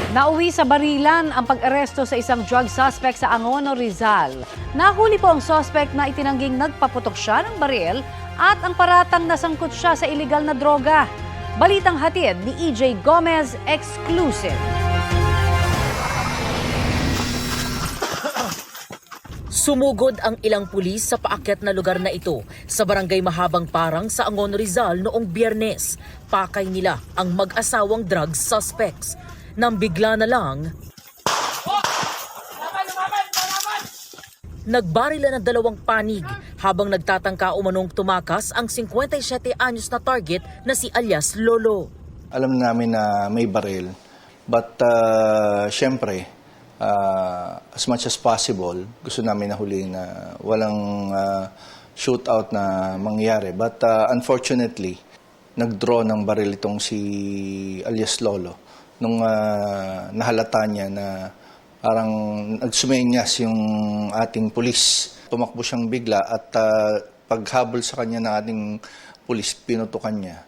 Nauwi sa barilan ang pag-aresto sa isang drug suspect sa Angono, Rizal. Nahuli po ang suspect na itinangging nagpaputok siya ng baril at ang paratang nasangkot siya sa iligal na droga. Balitang hatid ni EJ Gomez, exclusive. Sumugod ang ilang pulis sa paakyat na lugar na ito sa barangay Mahabang Parang sa Angono, Rizal noong Biyernes. Pakay nila ang mag-asawang drug suspects. Nang bigla na lang, nagbarila ng dalawang panig habang nagtatangka umanong tumakas ang 57 anyos na target na si alias Lolo. Alam namin na may baril, but syempre, as much as possible, gusto namin nahuli na walang shootout na mangyari. But unfortunately, nag-draw ng baril itong si alias Lolo. Nung nahalata niya na parang nagsumenyas yung ating pulis. Tumakbo siyang bigla at paghabol sa kanya ng ating pulis, pinutukan niya.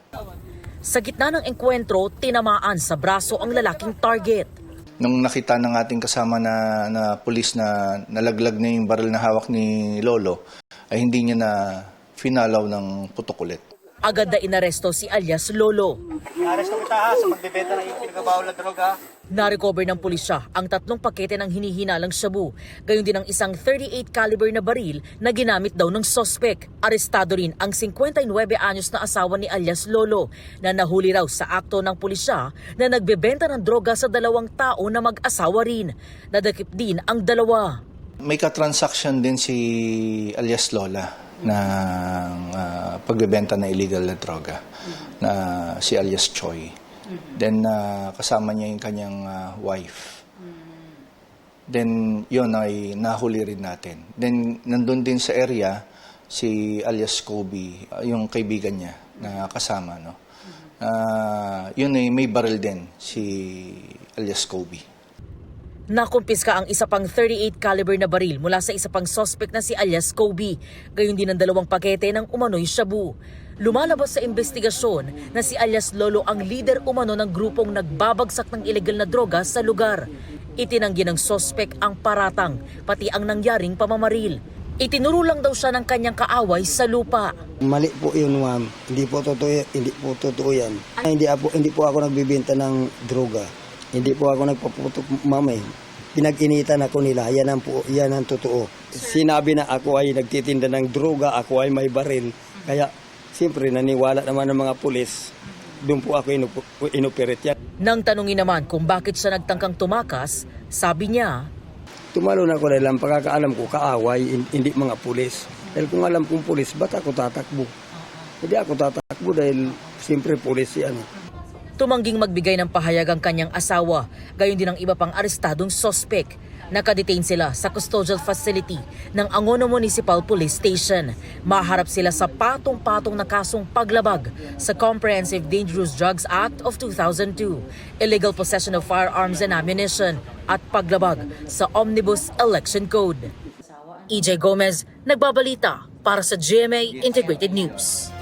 Sa gitna ng engkwentro, tinamaan sa braso ang lalaking target. Nung nakita ng ating kasama na pulis na nalaglag na yung baril na hawak ni Lolo, ay hindi niya na finalaw ng putok ulit. Agad na inaresto si alias Lolo. Naresto kita ha sa pagbebenta ng pinagkabawal na droga. Na-recover ng pulisya ang 3 pakete ng hinihinalang shabu, gayon din ang isang 38 caliber na baril na ginamit daw ng suspect. Arestado rin ang 59 anyos na asawa ni alias Lolo na nahuli raw sa akto ng pulisya na nagbebenta ng droga sa 2 tao na mag-asawa rin. Nadakip din ang dalawa. May katransaction din si alias Lola ng pagbebenta ng illegal na droga na si alias Choi. Then kasama niya yung kanyang wife. Then yun ay nahuli rin natin. Then nandun din sa area si alias Kobe, yung kaibigan niya na kasama. No? Yun ay may baril din si alias Kobe. Nakumpiska ang isa pang 38 caliber na baril mula sa isa pang suspect na si alias Kobe, gayon din ang 2 pakete ng umano'y shabu. Lumalabas sa investigasyon na si alias Lolo ang leader umano ng grupong nagbabagsak ng ilegal na droga sa lugar. Itinanggi ng suspect ang paratang, pati ang nangyaring pamamaril. Itinuro lang daw siya ng kanyang kaaway sa lupa. Mali po yun, ma'am. Hindi po totoo yan. Hindi po ako nagbibenta ng droga. Hindi po ako nagpaputok, ma'am. Pinag-initan ako nila. Yan ang totoo. Sinabi na ako ay nagtitinda ng droga, ako ay may baril. Kaya siyempre naniwala naman ng mga pulis. Doon po ako inoperate yan. Nang tanungin naman kung bakit siya nagtangkang tumakas, sabi niya, Tumalo na ako dahil ang pagkakaalam ko, kaaway, hindi mga pulis. Dahil kung alam kong pulis, ba't ako tatakbo? Hindi ako tatakbo dahil siyempre pulis yan. tumangging magbigay ng pahayag ang kanyang asawa, gayon din ang iba pang arestadong suspect. Nakadetain sila sa custodial facility ng Angono Municipal Police Station. Maharap sila sa patong-patong na kasong paglabag sa Comprehensive Dangerous Drugs Act of 2002, illegal possession of firearms and ammunition, at paglabag sa Omnibus Election Code. EJ Gomez, nagbabalita para sa GMA Integrated News.